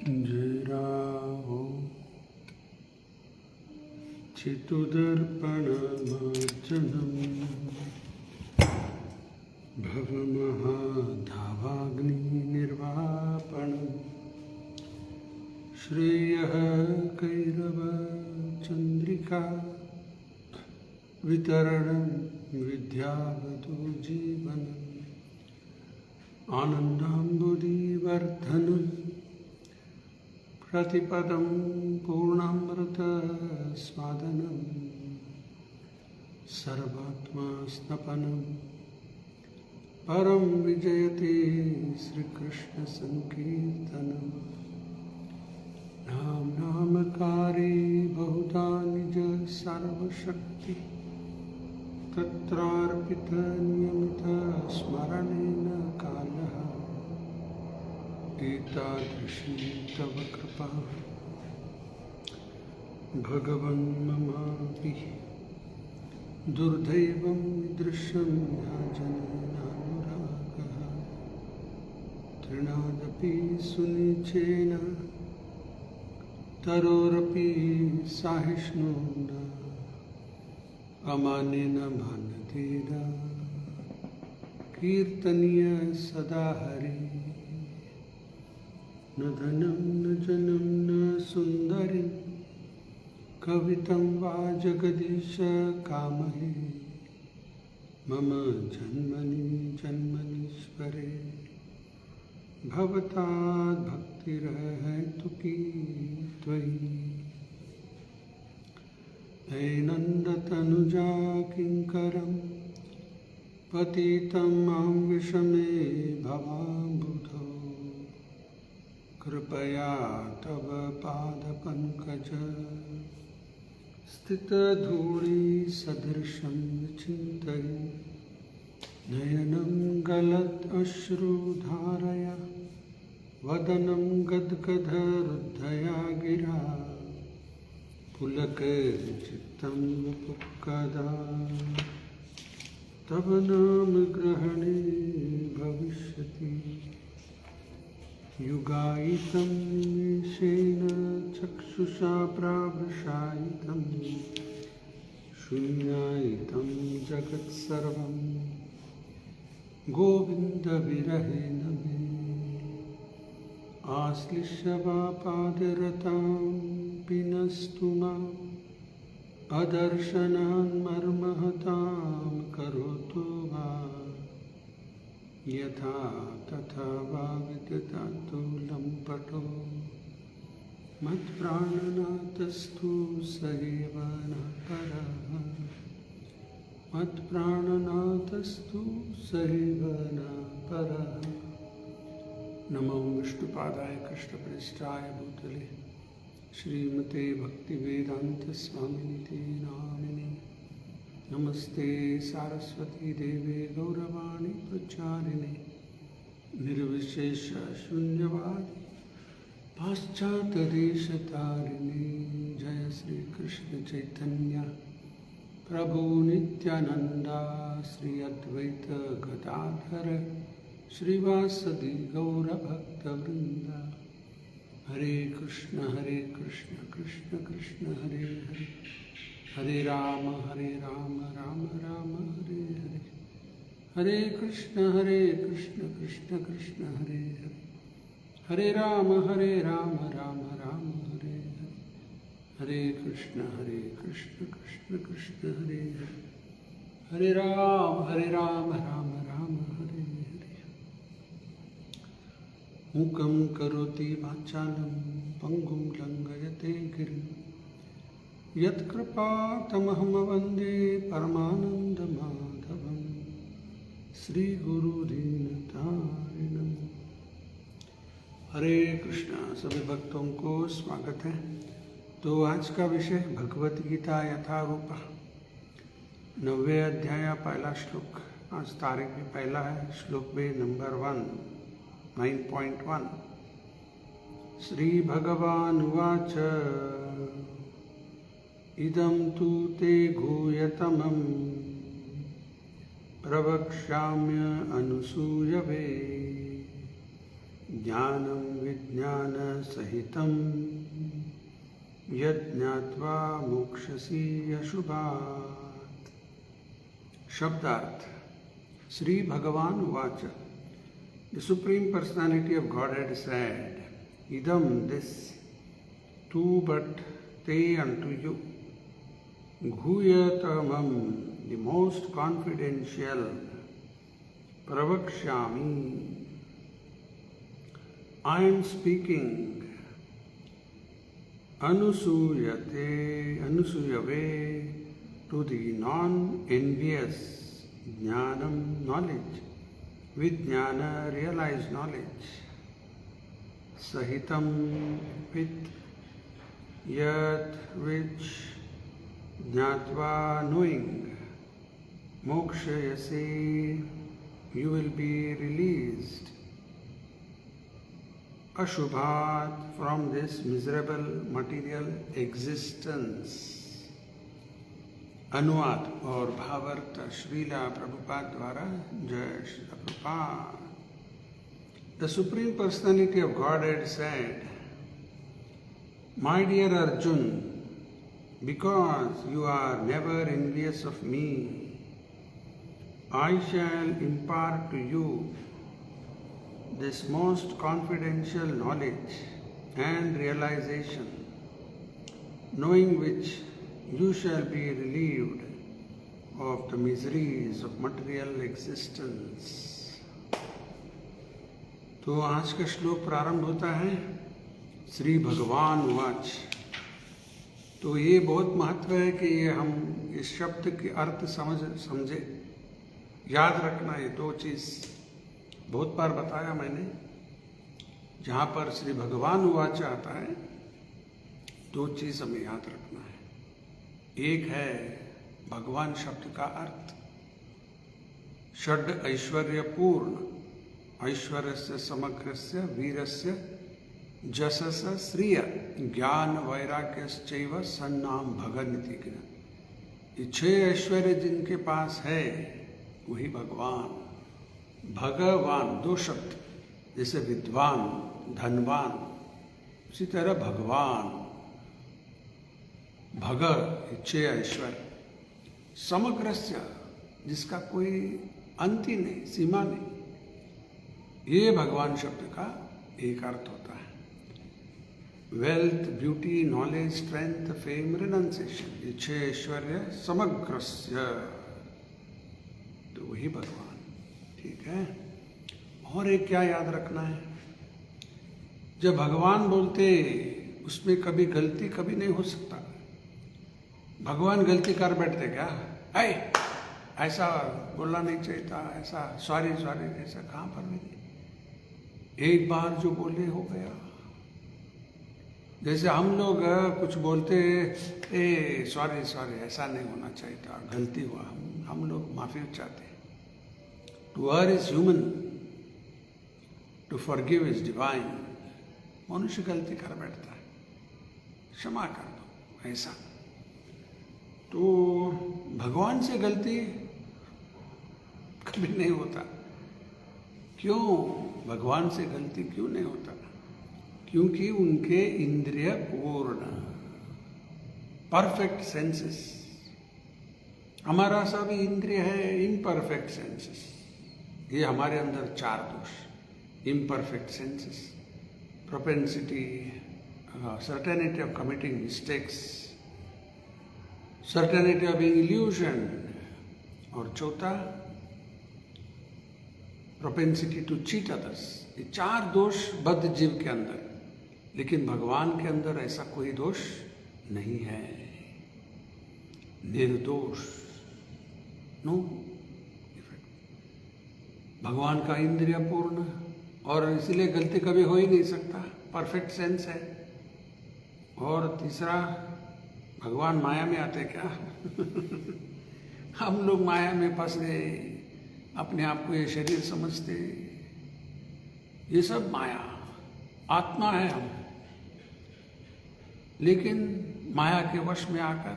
जय राहो चित्तदर्पणमार्जनम् भवमहाधावाग्निर्वापणम् श्रेयः कैरवचन्द्रिका वितरणं विद्यावतो जीवनम् आनन्दाम्बुधिवर्धनम् प्रतिपदं पूर्णामृतस्वादनं सर्वात्मास्नपनं परं विजयते श्रीकृष्णसङ्कीर्तनं नाम नामकारे बहुधा निज सर्वशक्ति तत्रार्पितनियमित स्मरणेन कालः एतादृशी तव कृपा भगवन् ममापि दुर्दैवं दृश्यं याजनेनानुरागः तृणादपि सुनिचेन तरोरपि सहिष्णुना अमानेन मानतेन कीर्तनीय सदा हरि न धनं न जनं न सुन्दरी कवितं वा जगदीश कामहे मम जन्मनि जन्मनीश्वरे भवताद् भक्तिरहेतुकी त्वयि नन्दतनुजा किङ्करं पतितं मां विषमे भवाम्बुधौ कृपया तव पादपङ्कज स्थितधूळिसदृशं विचिन्तये नयनं गलदश्रुधारया वदनं गद्गदहृदया गिरा पुलकचित्तं वपुः तव नाम ग्रहणे भविष्यति युगायितं निमेषेण चक्षुषा प्रावृषायितं शून्यायितं जगत्सर्वं गोविन्दविरहेण मे आश्लिष्य वा पादरतां पिनस्तु माम् अदर्शनान् मर्महतां करोतु वा यथा तथा वा विदधातु लम्पटो मत्प्राणनाथस्तु स एव न परः मत्प्राणनाथस्तु स एव न परः। नमो विष्णुपादाय कृष्णप्रेष्ठाय भूतले श्रीमते भक्तिवेदांत स्वामिनिति नामिने नमस्ते सारस्वती देवे गौरवाणी प्रचारिणे निर्विशेष शून्यवादी पाश्चात्यदेशतारिणे जय श्री कृष्ण चैतन्य प्रभु नित्यानंदा श्री अद्वैत गदाधर श्रीवासदि गौरभक्तवृंदा हरे कृष्ण कृष्ण कृष्ण हरे हरे हरे राम राम राम हरे हरे हरे कृष्ण कृष्ण कृष्ण हरे हरे हरे राम राम राम हरे हरे हरे कृष्ण कृष्ण कृष्ण हरे हरे हरे राम राम राम हरे हरे। मूकं करोति वाचालं पंगुं लंघयते गिरिं यत्कृपातमहं वन्दे परमानन्दमाधवं श्रीगुरुदीनतारिणम्। हरे कृष्णा। सभी भक्तों को स्वागत है। तो आज का विषय भगवत गीता यथारूपा 9वें अध्याय पहला श्लोक। आज तारीख भी पहला है। श्लोक भी नंबर 1 9.1 श्री भगवानुवाच इदं तु ते गुह्यतमं प्रवक्ष्याम्य अनुसूयवे ज्ञानं विज्ञानसहितं यज्ञात्वा मोक्षसी अशुभात्। शब्दार्थ। श्री भगवान उवाच। The Supreme Personality of Godhead said, Idam, this, tu but te unto you, Ghuyatamam, the most confidential, Pravakshami, I am speaking, Anusuyave, to the non-envious, Jnanam, knowledge, Vijnana, realized knowledge, Sahitam, with, Yat, which, Jnatva, knowing, Mokshayase, you will be released, Ashubhat, from this miserable material existence. अनुवाद और भावार्थ श्रीला प्रभुपाद द्वारा। जय Shri Prabhupada. The Supreme Personality of Godhead said, My dear Arjun, because you are never envious of me, I shall impart to you this most confidential knowledge and realization, knowing which you shall be relieved of the miseries of material existence. तो आज का श्लोक प्रारंभ होता है श्री भगवान उवाच। तो ये बहुत महत्व है कि ये हम इस शब्द के अर्थ समझे, याद रखना। ये दो चीज़ बहुत बार बताया मैंने। जहाँ पर श्री भगवान उवाच आता है, दो चीज़ हमें याद रखना है। एक है भगवान शब्द का अर्थ, षड ऐश्वर्यपूर्ण, ऐश्वर्यस्य समग्रस्य वीरस्य जसस श्रिय ज्ञान वैराग्यश्चैव सन्नाम भगनिति। ये 6 ऐश्वर्य जिनके पास है वही भगवान। भगवान 2 शब्द, जैसे विद्वान, धनवान, उसी तरह भगवान। भग 6 ऐश्वर्य, समग्रस्य, जिसका कोई अंत ही नहीं, सीमा नहीं। ये भगवान शब्द का एक अर्थ होता है। Wealth, beauty, knowledge, strength, fame, renunciation, ये 6 ऐश्वर्य समग्रस्य, तो वही भगवान। ठीक है। और एक क्या याद रखना है, जब भगवान बोलते उसमें कभी गलती कभी नहीं हो सकता। भगवान गलती कर बैठते क्या, ऐसा बोलना नहीं चाहिए था, ऐसा सॉरी, ऐसा कहाँ पर भी नहीं। एक बार जो बोले हो गया। जैसे हम लोग कुछ बोलते, सॉरी ऐसा नहीं होना चाहिए था, गलती हुआ, हम लोग माफी चाहते हैं। To err is human, to forgive is divine. मनुष्य गलती कर बैठता है, क्षमा कर दो, ऐसा। तो भगवान से गलती कभी नहीं होता। क्यों भगवान से गलती क्यों नहीं होता? क्योंकि उनके इंद्रिय पूर्ण, परफेक्ट सेंसेस। हमारा सब इंद्रिय है इम्परफेक्ट सेंसेस। ये हमारे अंदर 4 दोष, imperfect senses, propensity, certainty of committing mistakes, certainty of being illusion, और चौथा propensity to cheat others। ये 4 दोष बद्ध जीव के अंदर, लेकिन भगवान के अंदर ऐसा कोई दोष नहीं है, निर्दोष, नो। भगवान का इंद्रिय पूर्ण, और इसलिए गलती कभी हो ही नहीं सकता, परफेक्ट सेंस है। और तीसरा, भगवान माया में आते क्या? हम लोग माया में फंस गए, अपने आप को ये शरीर समझते। ये सब माया, आत्मा है हम, लेकिन माया के वश में आकर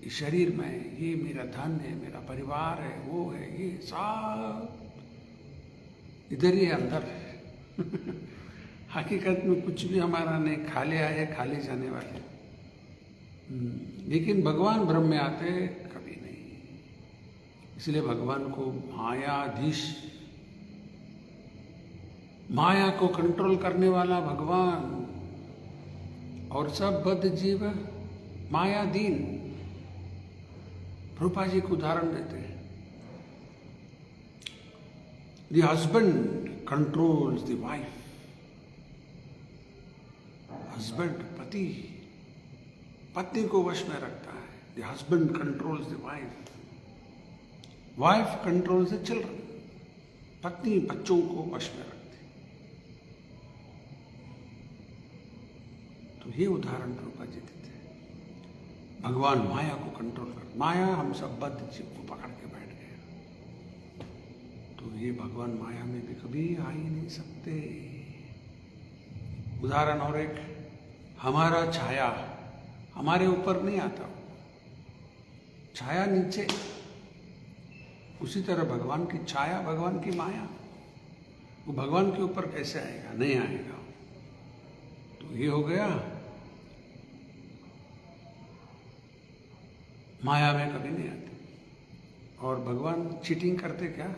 इस शरीर में ये मेरा धन है, मेरा परिवार है, वो है, ये सब इधर ही अंदर है। हकीकत में कुछ भी हमारा नहीं, खाली आए खाली जाने वाले। लेकिन भगवान ब्रह्म में आते कभी नहीं। इसलिए भगवान को मायाधीश, माया को कंट्रोल करने वाला भगवान, और सब बद्ध जीव मायाधीन। प्रभुपाद जी को उदाहरण देते हैं, the husband controls the wife. Husband पति, पत्नी को वश में रखता है। The husband controls the wife, wife controls the children. पत्नी बच्चों को वश में रखती। तो ये उदाहरण प्रभुपाद जी देते हैं। भगवान माया को कंट्रोल कर, माया हम सब बद्ध जीव को पकड़ के बैठ गए। तो ये भगवान माया में भी कभी आ ही नहीं सकते। उदाहरण और एक, हमारा छाया हमारे ऊपर नहीं आता, छाया नीचे। उसी तरह भगवान की छाया, भगवान की माया, वो भगवान के ऊपर कैसे आएगा? नहीं आएगा। तो ये हो गया, माया में कभी नहीं आती। और भगवान चीटिंग करते क्या?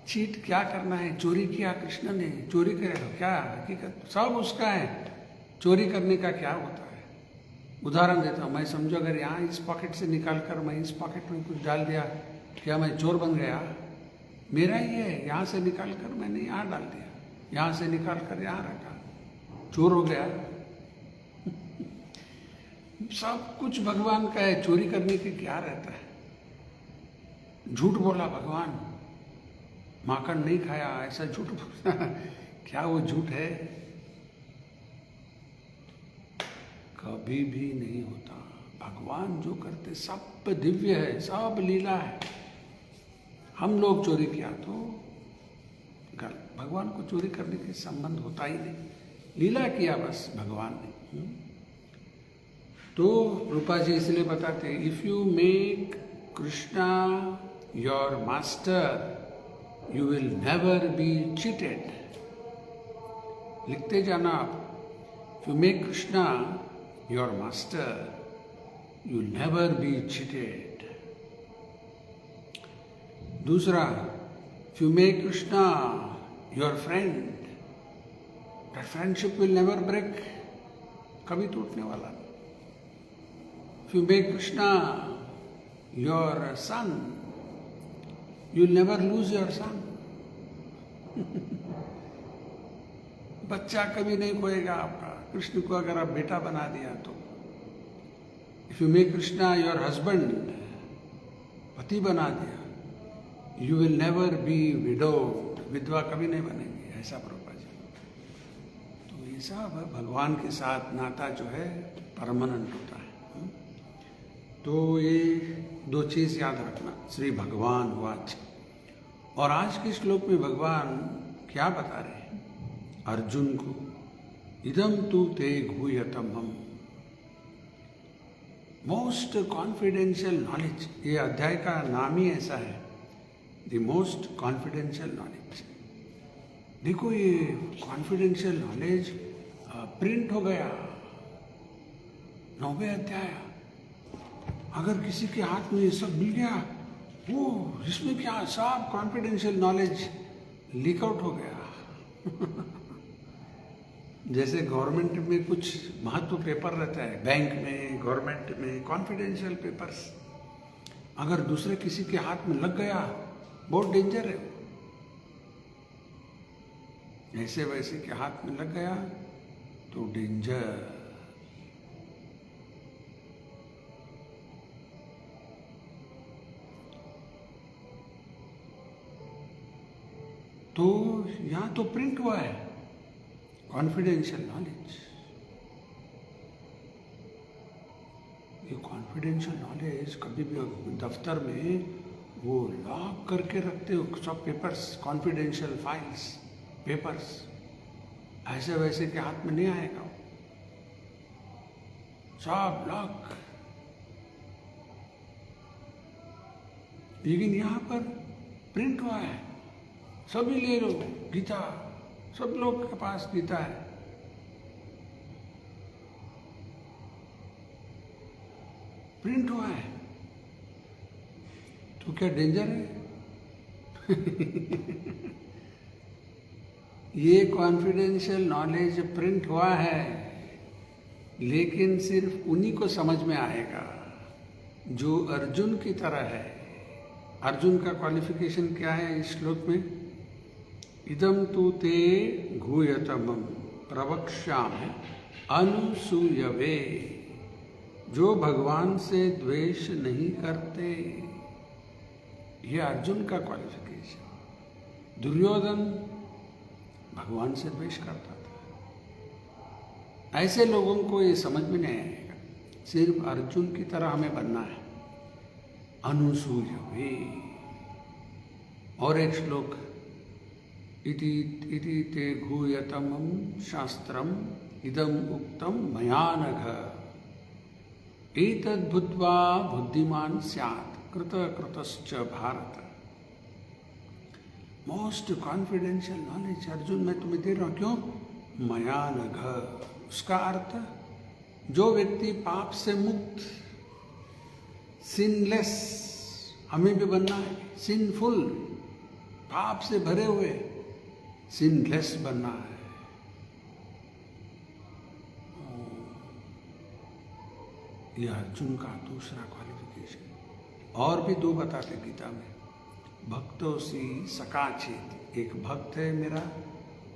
चीट क्या करना है? चोरी किया कृष्ण ने, चोरी करेगा क्या? हकीकत सब उसका है, चोरी करने का क्या होता है? उदाहरण देता हूँ, मैं समझो अगर यहाँ इस पॉकेट से निकाल कर मैं इस पॉकेट में कुछ डाल दिया, क्या मैं चोर बन गया? मेरा ही है, यहाँ से निकाल कर मैंने यहाँ डाल दिया, यहाँ से निकाल कर यहाँ रखा, चोर हो गया। सब कुछ भगवान का है, चोरी करने की क्या रहता है? झूठ बोला भगवान, माखन नहीं खाया, ऐसा झूठ बोला। क्या वो झूठ है? कभी भी नहीं होता। भगवान जो करते सब दिव्य है, सब लीला है। हम लोग चोरी किया तो गलत, भगवान को चोरी करने के संबंध होता ही नहीं। लीला किया बस भगवान ने। तो रूपा जी इसलिए बताते, if you make Krishna your master you will never be cheated. लिखते जाना आप, if you make Krishna your master you will never be cheated. दूसरा, if you make Krishna your friend that friendship will never break, कभी टूटने वाला नहीं। If you make Krishna your son you'll never lose your son। बच्चा कभी नहीं खोएगा आपका। कृष्ण को अगर आप बेटा बना दिया तो। If you make Krishna your husband, पति बना दिया, you will never B widowed, विधवा कभी नहीं बनेगी, ऐसा प्रभुपाद जी। तो ये सब भगवान के साथ नाता जो है परमानेंट होता है। तो ये दो चीज याद रखना, श्री भगवान वाच। और आज के श्लोक में भगवान क्या बता रहे हैं अर्जुन को? इदम तु ते गुह्यतमम्, मोस्ट कॉन्फिडेंशियल नॉलेज। ये अध्याय का नाम ही ऐसा है, द मोस्ट कॉन्फिडेंशियल नॉलेज। देखो ये कॉन्फिडेंशियल नॉलेज प्रिंट हो गया, 9वें अध्याय। अगर किसी के हाथ में ये सब मिल गया, वो इसमें क्या सब कॉन्फिडेंशियल नॉलेज लीक आउट हो गया। जैसे गवर्नमेंट में कुछ महत्व पेपर रहता है, बैंक में, गवर्नमेंट में कॉन्फिडेंशियल पेपर्स, अगर दूसरे किसी के हाथ में लग गया बहुत डेंजर है। ऐसे वैसे के हाथ में लग गया तो डेंजर। तो यहां तो प्रिंट हुआ है कॉन्फिडेंशियल नॉलेज। ये कॉन्फिडेंशियल नॉलेज कभी भी दफ्तर में वो लॉक करके रखते हो सब पेपर्स, कॉन्फिडेंशियल फाइल्स, पेपर्स, ऐसे वैसे के हाथ में नहीं आएगा, सब लॉक। लेकिन यहां पर प्रिंट हुआ है सभी ले लो गीता, सब लोग के पास गीता है। प्रिंट हुआ है तो क्या डेंजर है? ये कॉन्फिडेंशियल नॉलेज प्रिंट हुआ है, लेकिन सिर्फ उन्हीं को समझ में आएगा जो अर्जुन की तरह है। अर्जुन का क्वालिफिकेशन क्या है इस श्लोक में? इदम तु ते घूयतमं प्रवक्ष्यामि अनुसूयवे। जो भगवान से द्वेष नहीं करते, ये अर्जुन का क्वालिफिकेशन। दुर्योधन भगवान से द्वेष करता था। ऐसे लोगों को ये समझ में नहीं आएगा। सिर्फ अर्जुन की तरह हमें बनना है, अनुसूयवे। और एक श्लोक, इति ते घूयतमं शास्त्रम इदम उक्तम मया नघ एतद् बुद्ध्वा बुद्धिमान स्यात् कृतकृतश्च Bharat. Most confidential knowledge Arjun मैं तुम्हें दे रहा हूं। क्यों? मया नघ। उसका अर्थ, जो व्यक्ति पाप से मुक्त, सिनलेस, हमें भी बनना है, सिनफुल, पाप से भरे हुए, सिनलेस बनना है। यह अर्जुन का दूसरा क्वालिफिकेशन। और भी दो बताते गीता में, भक्तोसी सखा चेत। एक भक्त है मेरा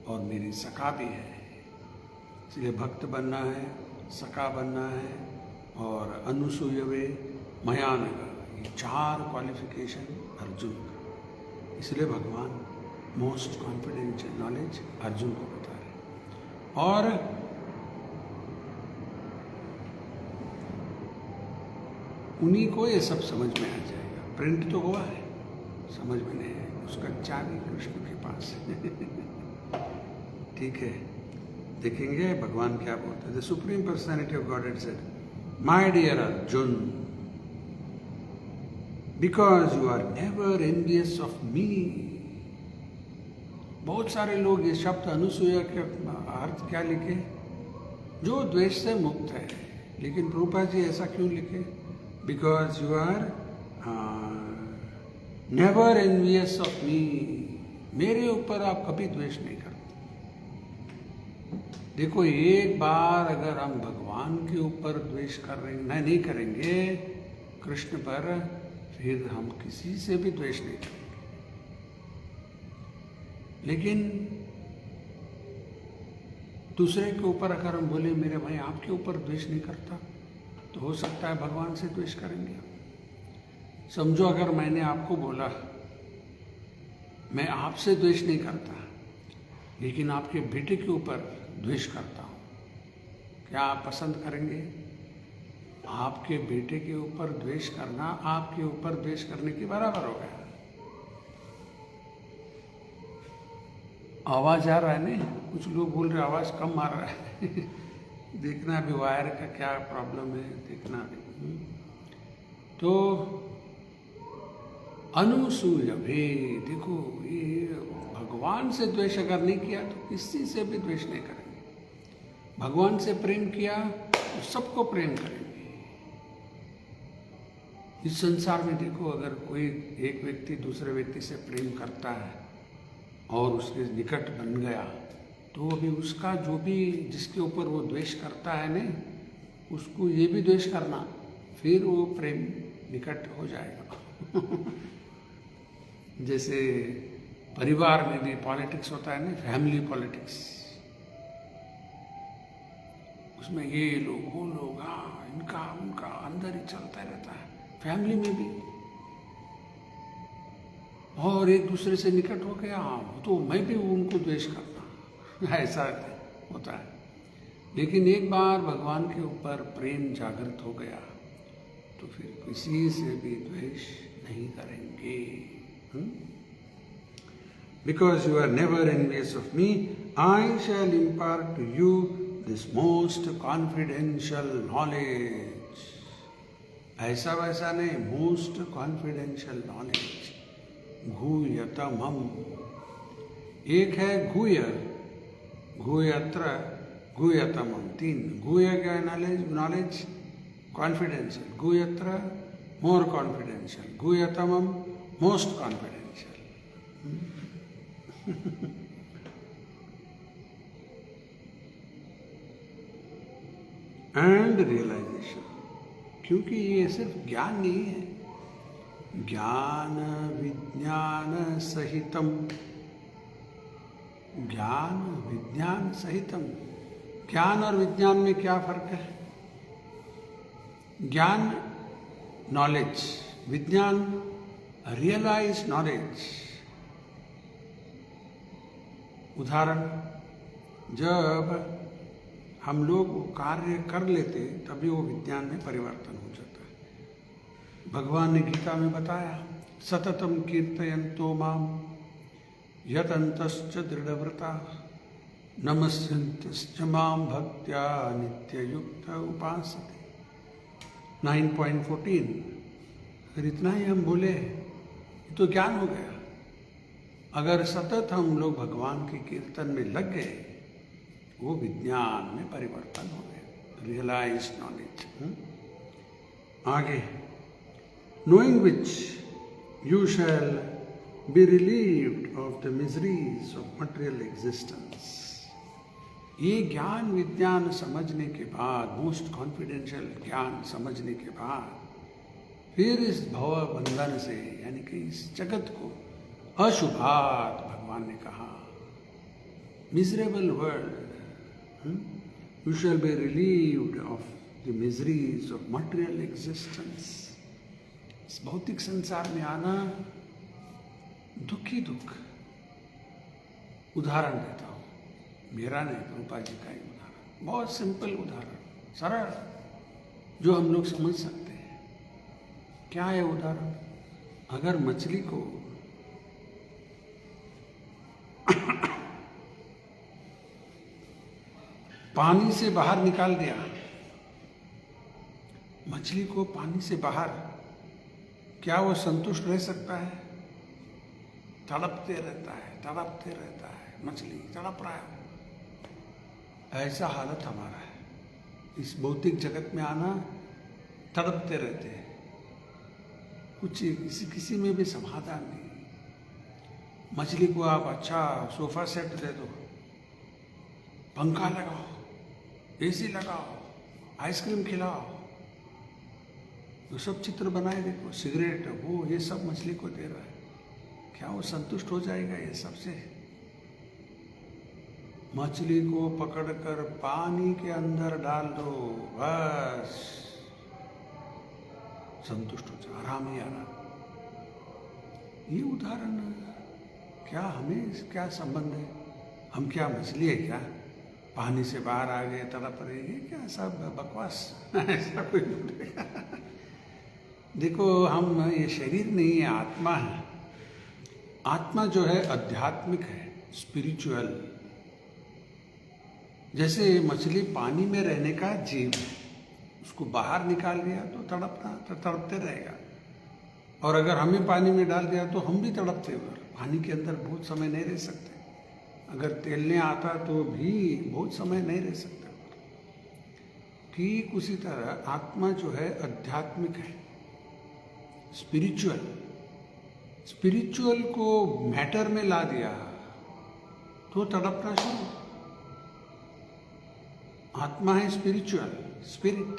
और मेरी सखा भी है, इसलिए भक्त बनना है, सखा बनना है, और अनुसूयवे मयानगा। ये चार क्वालिफिकेशन अर्जुन का। इसलिए भगवान मोस्ट कॉन्फिडेंशियल नॉलेज अर्जुन को बता रहे। और उन्हीं को ये सब समझ में आ जाएगा। प्रिंट तो हुआ है, समझ में नहीं आएगा। उसका चाबी कृष्ण के पास है। ठीक है, देखेंगे भगवान क्या बोलते हैं। The supreme personality of god said, my dear Arjun, because you are never envious of me. बहुत सारे लोग ये शब्द अनुसूया के अर्थ क्या लिखे? जो द्वेष से मुक्त है। लेकिन प्रभुपाद जी ऐसा क्यों लिखे? Because you are never envious of me. मेरे ऊपर आप कभी द्वेष नहीं करते। देखो, एक बार अगर हम भगवान के ऊपर द्वेष कर रहे हैं, नहीं करेंगे कृष्ण पर, फिर हम किसी से भी द्वेष नहीं करेंगे। लेकिन दूसरे के ऊपर अगर हम बोले मेरे भाई आपके ऊपर द्वेष नहीं करता, तो हो सकता है भगवान से द्वेष करेंगे। समझो अगर मैंने आपको बोला मैं आपसे द्वेष नहीं करता, लेकिन आपके बेटे के ऊपर द्वेष करता हूं, क्या आप पसंद करेंगे? आपके बेटे के ऊपर द्वेष करना आपके ऊपर द्वेष करने के बराबर हो गया। आवाज आ रहा है नहीं? कुछ लोग बोल रहे आवाज कम आ रहा है। देखना अभी वायर का क्या प्रॉब्लम है, देखना अभी। तो अनुसूयवे, देखो ये भगवान से द्वेष अगर नहीं किया तो किसी से भी द्वेष नहीं करेंगे। भगवान से प्रेम किया तो सबको प्रेम करेंगे। इस संसार में देखो, अगर कोई एक व्यक्ति दूसरे व्यक्ति से प्रेम करता है और उसके निकट बन गया, तो अभी उसका जो भी जिसके ऊपर वो द्वेष करता है ना, उसको ये भी द्वेष करना, फिर वो प्रेम निकट हो जाएगा। जैसे परिवार में भी पॉलिटिक्स होता है ना, फैमिली पॉलिटिक्स, उसमें ये लोग वो लोग, हाँ इनका उनका अंदर ही चलता रहता है। फैमिली में भी, और एक दूसरे से निकट हो गया, हाँ तो मैं भी उनको द्वेष करता, ऐसा होता है। लेकिन एक बार भगवान के ऊपर प्रेम जागृत हो गया तो फिर किसी से भी द्वेष नहीं करेंगे। Because you are never envious of me, I shall impart to you this most confidential knowledge. ऐसा वैसा नहीं, most confidential knowledge. भूयतमम, एक है गुह्य, गुह्यत्र, गुह्यतमम, 3। गुह्य क्या है? Knowledge, confidential. गुह्यत्र मोर कॉन्फिडेंशियल, गुह्यतमम मोस्ट कॉन्फिडेंशियल। एंड रियलाइजेशन, क्योंकि ये सिर्फ ज्ञान नहीं है, ज्ञान विज्ञान सहितम, ज्ञान विज्ञान सहितम। ज्ञान और विज्ञान में क्या फर्क है? ज्ञान नॉलेज, विज्ञान रियलाइज नॉलेज। उदाहरण, जब हम लोग कार्य कर लेते तभी वो विज्ञान में परिवर्तन हो जाता है। भगवान ने गीता में बताया, सततम कीर्तयन्तो माम यतन्तश्च दृढ़व्रता नमस्यन्तश्च माम भक्त्या नित्ययुक्त उपासते। 9.14। अगर इतना ही हम बोले तो ज्ञान हो गया। अगर सतत हम लोग भगवान के कीर्तन में लग गए, वो विज्ञान में परिवर्तन हो गए, रियलाइज नॉलेज। आगे, knowing which you shall be relieved of the miseries of material existence. ये ज्ञान विज्ञान समझने के बाद, मोस्ट कॉन्फिडेंशियल ज्ञान समझने के बाद, फिर इस भव बंधन से, यानी कि इस जगत को अशुभात, भगवान ने कहा, miserable world, you shall be relieved of the miseries of material existence। इस भौतिक संसार में आना दुख ही दुख। उदाहरण देता हूँ, मेरा नहीं, रूपा जी का ही उदाहरण, बहुत सिंपल उदाहरण, सरल, जो हम लोग समझ सकते हैं। क्या है उदाहरण? अगर मछली को पानी से बाहर निकाल दिया, मछली को पानी से बाहर, क्या वो संतुष्ट रह सकता है? तड़पते रहता है, तड़पते रहता है, मछली तड़प रहा है। ऐसा हालत हमारा है, इस भौतिक जगत में आना, तड़पते रहते हैं, कुछ किसी में भी समाधान नहीं। मछली को आप अच्छा सोफा सेट दे दो, पंखा लगाओ, एसी लगाओ, आइसक्रीम खिलाओ, वो सब चित्र बनाए देखो, सिगरेट, वो ये सब मछली को दे रहा है, क्या वो संतुष्ट हो जाएगा ये सबसे? मछली को पकड़कर पानी के अंदर डाल दो, बस संतुष्ट हो जाए, आराम ही आराम। ये उदाहरण, क्या हमें क्या संबंध है? हम क्या मछली है क्या? पानी से बाहर आ गए, तड़प रहे हैं क्या? सब बकवास। ऐसा कोई बोलेगा? देखो, हम ये शरीर नहीं है, आत्मा है। आत्मा जो है आध्यात्मिक है, स्पिरिचुअल। जैसे मछली पानी में रहने का जीव है, उसको बाहर निकाल दिया तो तड़पते रहेगा, और अगर हमें पानी में डाल दिया तो हम भी तड़पते हैं। पानी के अंदर बहुत समय नहीं रह सकते, अगर तैरने आता तो भी बहुत समय नहीं रह सकता। ठीक उसी तरह आत्मा जो है आध्यात्मिक है, स्पिरिचुअल। स्पिरिचुअल को मैटर में ला दिया तो तड़पना शुरू। आत्मा है स्पिरिचुअल, स्पिरिट,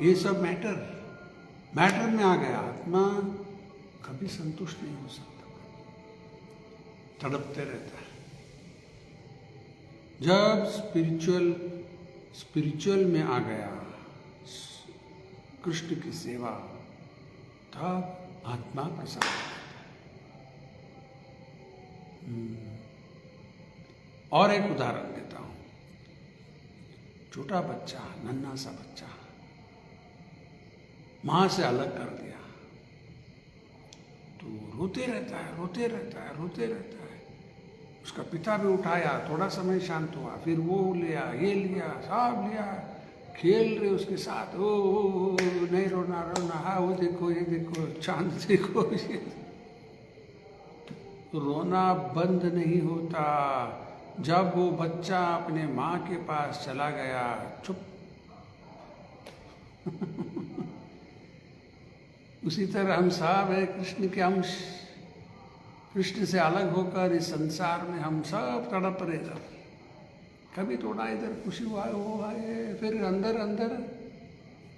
ये सब मैटर में आ गया। आत्मा कभी संतुष्ट नहीं हो सकता, तड़पते रहता है। जब स्पिरिचुअल में आ गया, कृष्ण की सेवा, तब आत्मा प्रसन्न। और एक उदाहरण देता हूं, छोटा बच्चा, नन्हा सा बच्चा, मां से अलग कर दिया तो रोते रहता है। उसका पिता भी उठाया, थोड़ा समय शांत हुआ, फिर वो लिया, ये लिया, सब लिया, खेल रहे उसके साथ, ओ नहीं रोना, हाँ वो देखो, ये देखो, चांद देखो, रोना बंद नहीं होता। जब वो बच्चा अपने माँ के पास चला गया, चुप। उसी तरह हम सब है कृष्ण के अंश। कृष्ण से अलग होकर इस संसार में हम सब तड़प रहे थे। कभी थोड़ा इधर खुशी हुआ है, फिर अंदर अंदर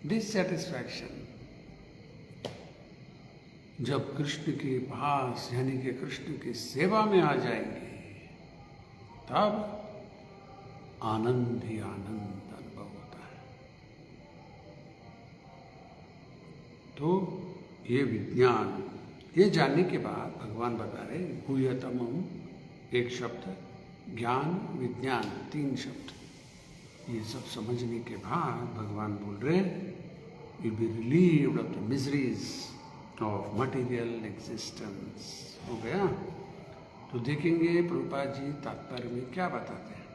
डिससेटिस्फैक्शन। जब कृष्ण के पास यानी कि कृष्ण की सेवा में आ जाएंगे, तब आनंद ही आनंद अनुभव होता है। तो ये विज्ञान, ये जानने के बाद भगवान बता रहे गुह्यतमम एक शब्द, ज्ञान, विज्ञान 3 शब्द। ये सब समझने के बाद भगवान बोल रहे you'll be relieved of the miseries of material existence। हो गया। तो देखेंगे प्रभुपाद जी तात्पर्य में क्या बताते हैं।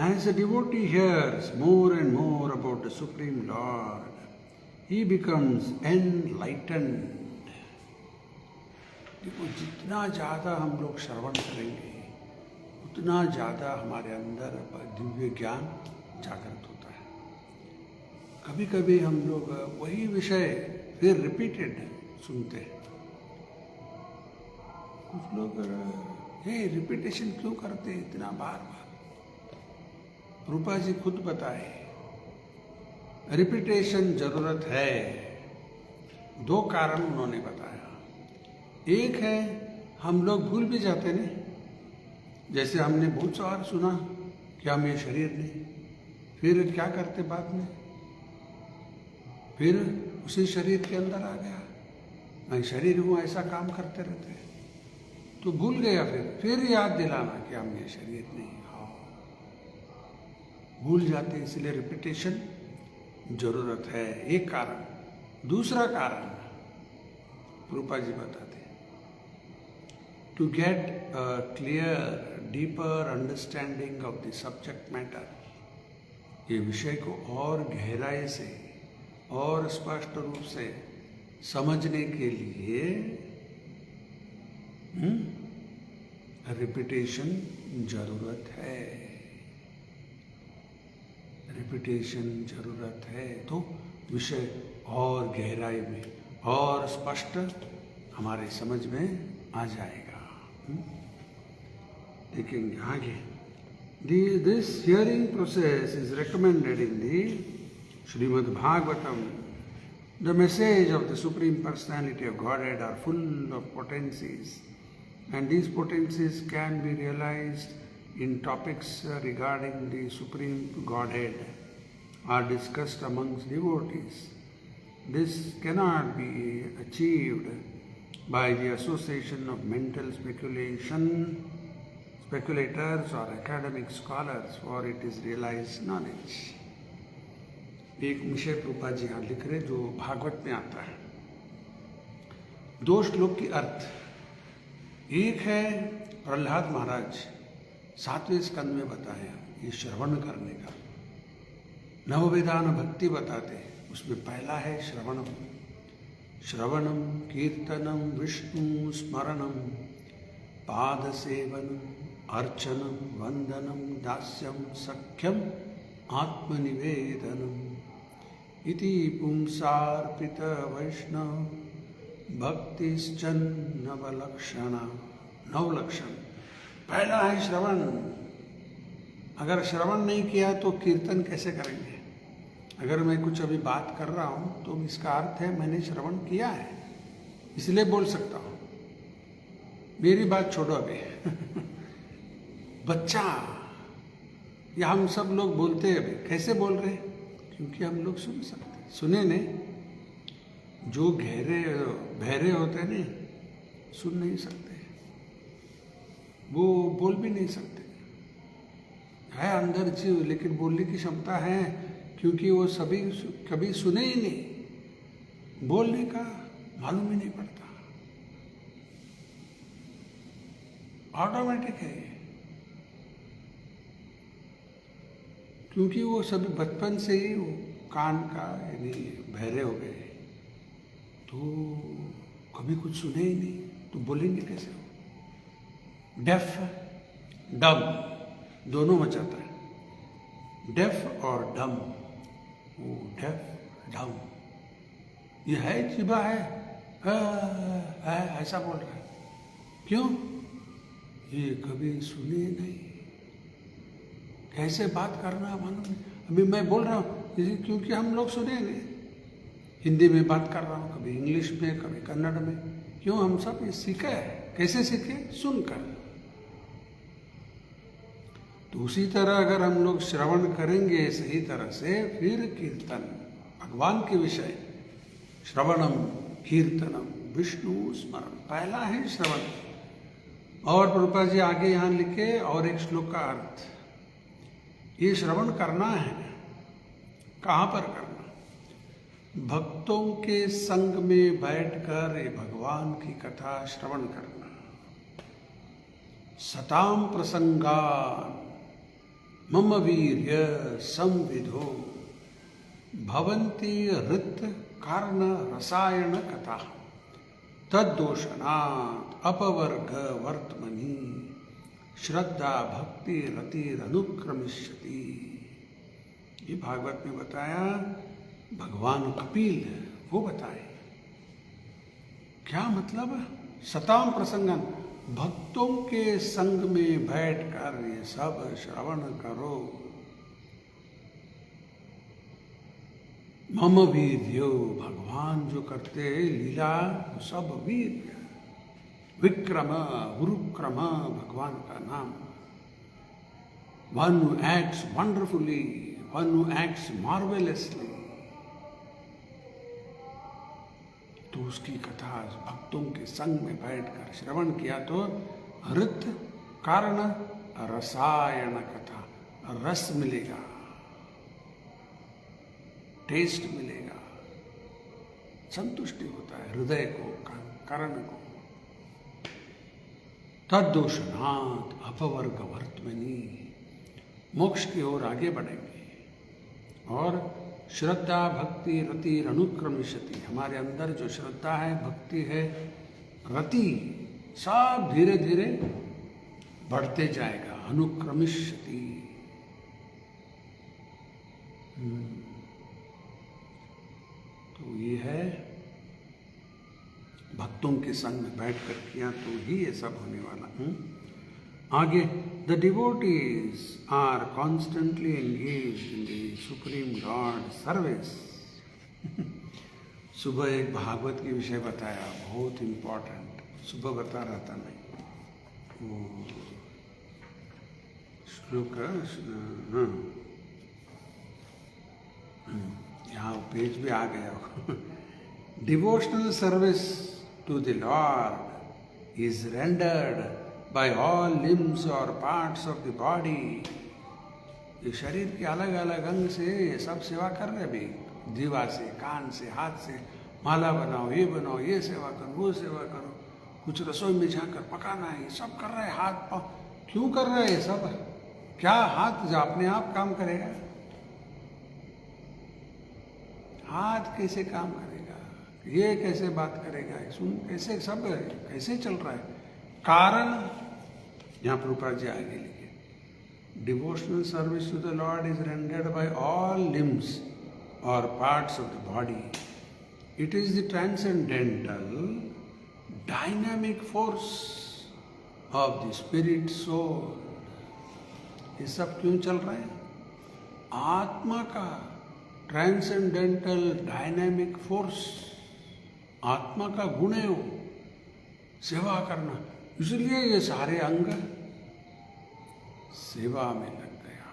As a devotee hears more and more about the Supreme Lord, he becomes enlightened। देखो, जितना ज़्यादा हम लोग श्रवण करेंगे, उतना ज़्यादा हमारे अंदर दिव्य ज्ञान जागृत होता है। कभी कभी हम लोग वही विषय फिर रिपीटेड सुनते हैं। कुछ लोग ये रिपीटेशन क्यों करते हैं इतना बार बार। रूपा जी खुद बताए, रिपीटेशन जरूरत है। 2 कारण उन्होंने बताया। एक है हम लोग भूल भी जाते नहीं। जैसे हमने बहुत सार सुना कि हम ये शरीर नहीं, फिर क्या करते बाद में, फिर उसी शरीर के अंदर आ गया, मैं शरीर हूं, ऐसा काम करते रहते हैं। तो भूल गया, फिर याद दिलाना कि हम ये शरीर नहीं। हाँ, भूल जाते, इसलिए रिपीटेशन जरूरत है, एक कारण। दूसरा कारण रूपा जी बताते, to get a clear, deeper understanding of the subject matter, ये विषय को और गहराई से और स्पष्ट रूप से समझने के लिए रिपीटेशन जरूरत है। रिपीटेशन जरूरत है तो विषय और गहराई में और स्पष्ट हमारे समझ में आ जाएगा। देखेंगे आगे। This hearing process is recommended in the Srimad Bhagavatam. The message of the Supreme Personality of Godhead are full of potencies, and these potencies can be realized in topics regarding the Supreme Godhead are discussed amongst devotees. This cannot be achieved by the association of mental speculators or academic scholars, for it is realized knowledge। एक विषय प्रभुपाद जी यहाँ लिख रहे जो भागवत में आता है। 2 श्लोक की अर्थ। एक है प्रहलाद महाराज 7वें स्कंद में बताया ये श्रवण करने का। नववेदान भक्ति बताते, उसमें पहला है श्रवणम। श्रवणम कीर्तनम विष्णु स्मरणम पाद सेवनम अर्चनम वंदनम दास्यम सख्यम आत्मनिवेदनम इति पुंसार्पित वैष्णव भक्तिश्चन नवलक्षणा। 9 लक्षण। पहला है श्रवण। अगर श्रवण नहीं किया तो कीर्तन कैसे करेंगे। अगर मैं कुछ अभी बात कर रहा हूं तो इसका अर्थ है मैंने श्रवण किया है, इसलिए बोल सकता हूं। मेरी बात छोड़ो अभी। बच्चा या हम सब लोग बोलते हैं, अभी कैसे बोल रहे हैं, क्योंकि हम लोग सुन सकते। सुने ने जो बहरे होते हैं नहीं, सुन नहीं सकते, वो बोल भी नहीं सकते। है अंदर जीव, लेकिन बोलने की क्षमता है, क्योंकि वो सभी कभी सुने ही नहीं, बोलने का मालूम ही नहीं पड़ता, ऑटोमेटिक है। क्योंकि वो सभी बचपन से ही वो कान का यानी बहरे हो गए, तो कभी कुछ सुने ही नहीं, तो बोलेंगे कैसे हो? डेफ डम दोनों में जाता है, डेफ और डम। वो डेफ डम, ये है जिबा है, ऐसा बोल रहा है। क्यों? ये कभी सुने नहीं, कैसे बात करना मालूम नहीं। अभी मैं बोल रहा हूँ क्योंकि हम लोग सुने नहीं, हिंदी में बात कर रहा हूँ, कभी इंग्लिश में, कभी कन्नड़ में। क्यों? हम सब ये सीखे हैं। कैसे सीखे? सुनकर। तो उसी तरह अगर हम लोग श्रवण करेंगे सही तरह से, फिर कीर्तन भगवान के विषय, श्रवणम कीर्तनम विष्णु स्मरण, पहला है श्रवण। और प्रभुपाद जी आगे यहाँ लिखे और एक श्लोक का अर्थ, ये श्रवण करना है, कहाँ पर करना? भक्तों के संग में बैठकर ये भगवान की कथा श्रवण करना। सताम प्रसंगान मम वीर्य संविधो भवन्ति हृत कारण रसायन कथा तद्दोषणात् अपवर्ग वर्तमनि श्रद्धा भक्ति रतिरनुक्रमिष्यति। ये भागवत में बताया, भगवान कपिल वो बताए। क्या मतलब? सताम प्रसंगन, भक्तों के संग में बैठकर ये सब श्रवण करो। मम वीर्यो, भगवान जो करते लीला वो सब वीर, विक्रम गुरुक्रम भगवान का नाम। One who acts wonderfully, one who acts marvellously, तो उसकी कथा भक्तों के संग में बैठकर श्रवण किया तो हृत कारण रसायन कथा, रस मिलेगा, टेस्ट मिलेगा, संतुष्टि होता है हृदय को, कर्ण को। तद्दोषणात् अपवर्ग वर्तमनि, मोक्ष की ओर आगे बढ़ेंगे। और श्रद्धा भक्ति रति अनुक्रमिष्यति, हमारे अंदर जो श्रद्धा है, भक्ति है, रति, सब धीरे धीरे बढ़ते जाएगा। अनुक्रमिष्यति, तो ये है भक्तों के संग में बैठ कर किया तो ही ये सब होने वाला। आगे, the devotees are constantly engaged in the supreme god service. सुबह एक भागवत के विषय बताया, बहुत इंपॉर्टेंट, सुबह बता रहा था मैं, वो श्लोक, यहाँ पेज भी आ गया। Devotional service to the Lord is rendered by all limbs or parts of the body. ये शरीर के अलग अलग अंग से ये सब सेवा कर रहे भी, जीवा से, कान से, हाथ से, माला बनाओ, ये सेवा करो, वो सेवा करो, कुछ रसोई में जाकर पकाना है, ये सब कर रहे हैं, हाथ पाँव। क्यों कर रहे हैं ये सब? क्या हाथ जो अपने आप काम करेगा? हाथ कैसे काम करेगा? ये कैसे बात करेगा? सुन, कैसे सब कैसे चल रहा है? कारण यहाँ प्रभुपाद जी आगे लिखे, devotional service to the lord is rendered by all limbs और parts of the body. It is the transcendental dynamic force of the spirit soul. ये सब क्यों चल रहा है? आत्मा का ट्रांसेंडेंटल डायनामिक फोर्स, आत्मा का गुण है वो, सेवा करना. इसलिए ये सारे अंग सेवा में लग गया.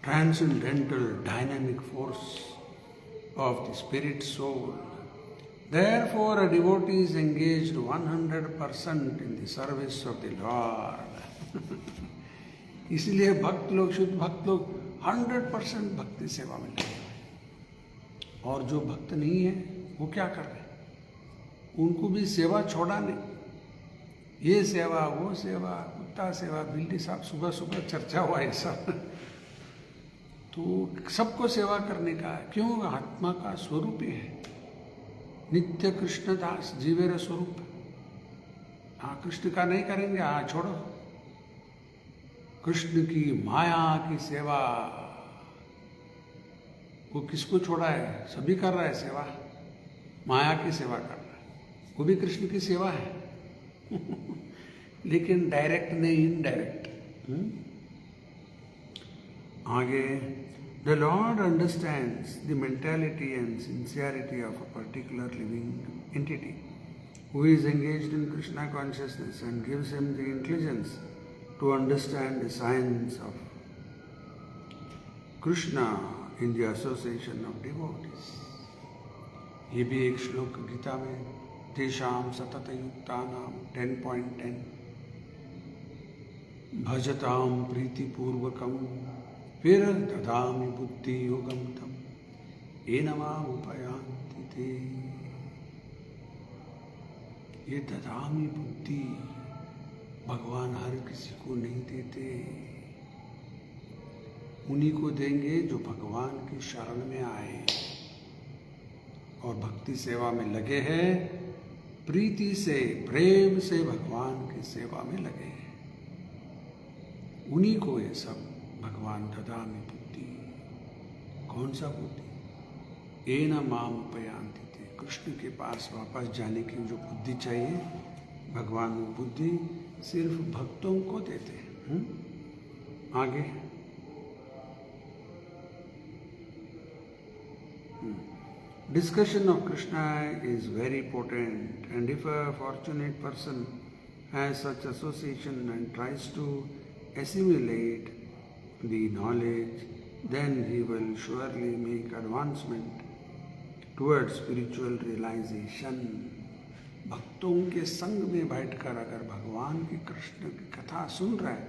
Transcendental dynamic force of the spirit soul. Therefore, a devotee is engaged 100% in the service of the Lord. इसलिए भक्त लोग, शुद्ध भक्त लोग 100% भक्ति सेवा में लगे. और जो भक्त नहीं है वो क्या कर रहे हैं? उनको भी सेवा छोड़ा नहीं. ये सेवा, वो सेवा, कुत्ता सेवा, बिल्ली साहब, सुबह सुबह चर्चा हुआ ये सब. तो सबको सेवा करने का है. क्यों? आत्मा का स्वरूप ही है. नित्य कृष्ण दास जीवेर स्वरूप। हाँ, कृष्ण का नहीं करेंगे, हाँ छोड़ो। कृष्ण की माया की सेवा, वो किसको छोड़ा है? सभी कर रहा है सेवा, माया की सेवा कर रहा है, वो भी कृष्ण की सेवा है लेकिन डायरेक्ट नहीं, इनडायरेक्ट। आगे, the Lord understands the mentality and sincerity of a particular living entity who is engaged in Krishna consciousness and gives him the intelligence to understand the science of Krishna in the association of devotees. ये भी एक श्लोक गीता में, तेषाम सतत युक्तानाम 10.10 भजताम प्रीतिपूर्वकम फिर ददामि बुद्धि योगम तम एनमाम उपयान्ति ते। ये ददामी बुद्धि भगवान हर किसी को नहीं देते, उन्हीं को देंगे जो भगवान की शरण में आए और भक्ति सेवा में लगे हैं, प्रीति से प्रेम से भगवान की सेवा में लगे हैं, उन्हीं को ये सब भगवान ददामी बुद्धि। कौन सा बुद्धि? एन माम उपयान्ति, कृष्ण के पास वापस जाने की जो बुद्धि चाहिए, भगवान वो बुद्धि सिर्फ भक्तों को देते हैं। आगे, discussion of Krishna is very potent, and if a fortunate person has such association and tries to assimilate the knowledge, then he will surely make advancement towards spiritual realization. भक्तों के संग में बैठकर अगर भगवान की कृष्ण की कथा सुन रहा है,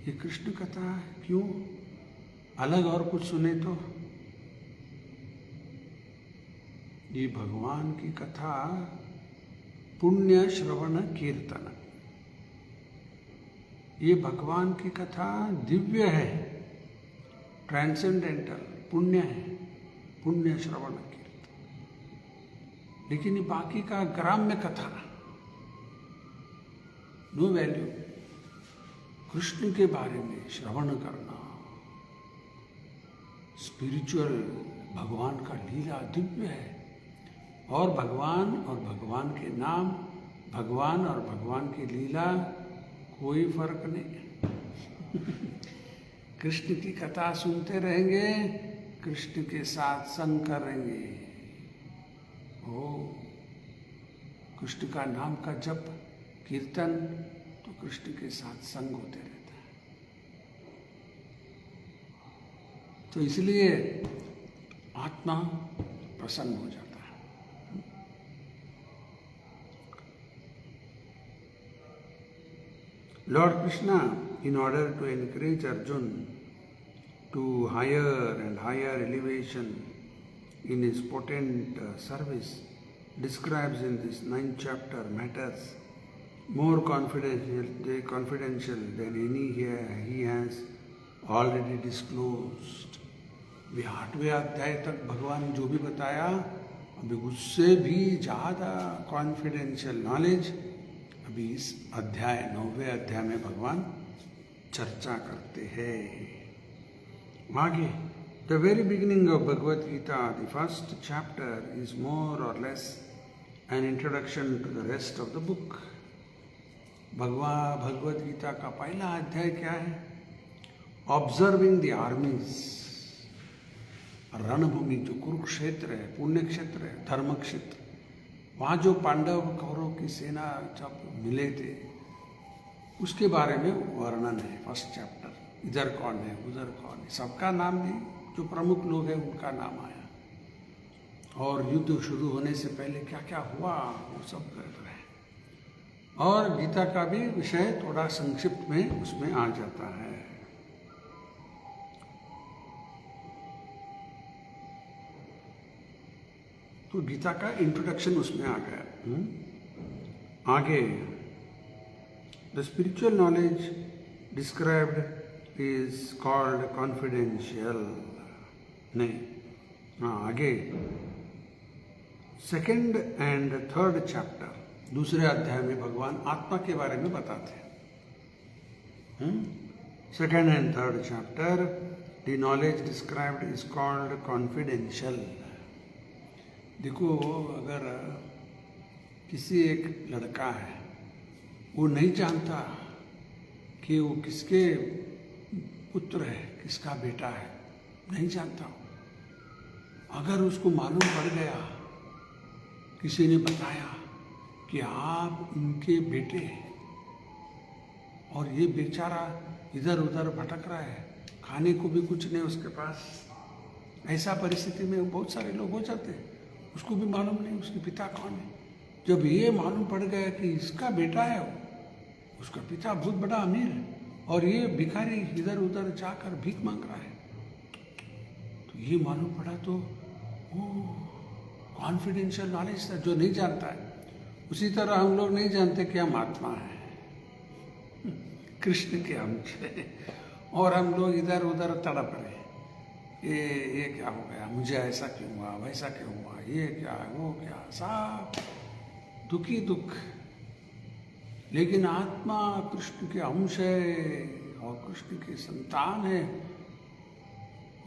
ये कृष्ण कथा क्यों अलग और कुछ सुने तो? ये भगवान की कथा पुण्य श्रवण कीर्तन, ये भगवान की कथा दिव्य है, ट्रांसेंडेंटल, पुण्य है, पुण्य श्रवण कीर्तन। लेकिन ये बाकी का ग्राम्य कथा, नो वैल्यू। कृष्ण के बारे में श्रवण करना, स्पिरिचुअल, भगवान का लीला दिव्य है, और भगवान के नाम, भगवान और भगवान की लीला कोई फर्क नहीं कृष्ण की कथा सुनते रहेंगे, कृष्ण के साथ संग करेंगे, ओ कृष्ण का नाम का जप कीर्तन, तो कृष्ण के साथ संग होते रहता है। तो इसलिए आत्मा प्रसन्न हो जाता है। Lord Krishna, in order to encourage Arjuna to higher and higher elevation in his potent service, describes in this 9th chapter matters more confidential than any he has already disclosed. वे 8वें अध्याय तक भगवान ने जो भी बताया, अभी उससे भी ज़्यादा कॉन्फिडेंशियल नॉलेज अभी इस अध्याय 9वें अध्याय में भगवान चर्चा करते हैं। आगे, the very beginning of Bhagavad Gita, the first chapter is more or less an introduction to the rest of the book. Bhagavad Gita का पहला अध्याय क्या है? ऑब्जर्विंग द आर्मीज, रणभूमि जो कुरुक्षेत्र है, पुण्य क्षेत्र है, धर्म क्षेत्र, वहाँ जो पांडव कौरव की सेना जब मिले थे, उसके बारे में वर्णन है फर्स्ट चैप्टर। इधर कौन है, उधर कौन है, सबका नाम नहीं, जो प्रमुख लोग हैं उनका नाम आया, और युद्ध शुरू होने से पहले क्या क्या हुआ वो सब कर रहे हैं। और गीता का भी विषय थोड़ा संक्षिप्त में उसमें आ जाता है। तो गीता का इंट्रोडक्शन उसमें आ गया। आगे, the spiritual knowledge described is called confidential, नहीं, हाँ आगे, सेकेंड एंड थर्ड चैप्टर, दूसरे अध्याय में भगवान आत्मा के बारे में बताते हैं। Second and third chapter, the knowledge described is called confidential. देखो, अगर किसी एक लड़का है, वो नहीं जानता कि वो किसके पुत्र है, किसका बेटा है, नहीं जानता। अगर उसको मालूम पड़ गया, किसी ने बताया कि आप इनके बेटे हैं, और ये बेचारा इधर उधर भटक रहा है, खाने को भी कुछ नहीं उसके पास, ऐसा परिस्थिति में बहुत सारे लोग हो जाते हैं, उसको भी मालूम नहीं उसके पिता कौन है। जब ये मालूम पड़ गया कि इसका बेटा है, उसका पिता बहुत बड़ा अमीर है और ये भिखारी इधर उधर जाकर भीख मांग रहा है, तो ये मालूम पड़ा तो वो कॉन्फिडेंशियल नॉलेज था, जो नहीं जानता है। उसी तरह हम लोग नहीं जानते कि हम आत्मा हैं, कृष्ण के अंश है, और हम लोग इधर उधर तड़प रहे, ये क्या हो गया, मुझे ऐसा क्यों हुआ, वैसा क्यों हुआ, ये क्या वो क्या, सब दुखी दुख। लेकिन आत्मा कृष्ण के अंश है और कृष्ण की संतान है,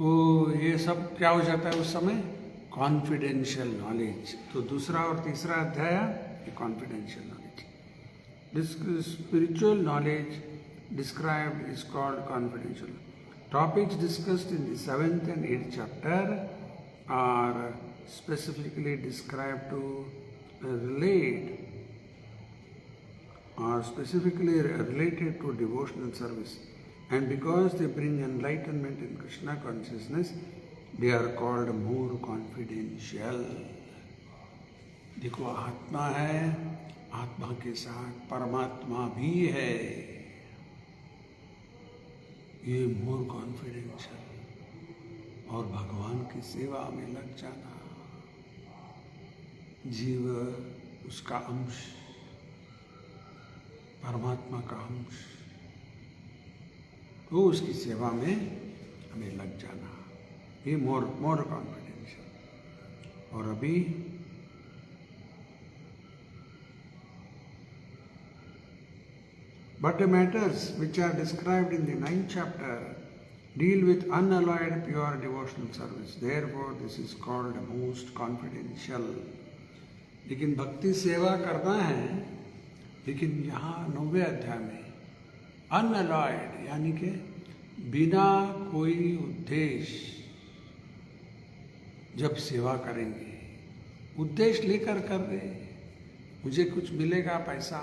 वो ये सब क्या हो जाता है उस समय, कॉन्फिडेंशियल नॉलेज। तो दूसरा और तीसरा अध्याय ये confidential knowledge. Spiritual knowledge described is called confidential. Topics discussed in the 7th and 8th chapter are specifically described to relate are specifically related to devotional service, and because they bring enlightenment in Krishna consciousness, they are called more confidential. देखो, आत्मा है, आत्मा के साथ परमात्मा भी है, ये मोर कॉन्फिडेंशियल। और भगवान की सेवा में लग जाना, जीव उसका अंश, परमात्मा का अंश, तो उसकी सेवा में हमें लग जाना, ये मोर कॉन्फिडेंशियल। और अभी but the matters which are described in the 9th chapter deal with unalloyed pure devotional service. Therefore, this is called most confidential. लेकिन भक्ति सेवा करना है, लेकिन यहाँ 9वें अध्याय में अनअलॉयड यानी कि बिना कोई उद्देश्य जब सेवा करेंगे, उद्देश्य लेकर कर रहे, मुझे कुछ मिलेगा पैसा।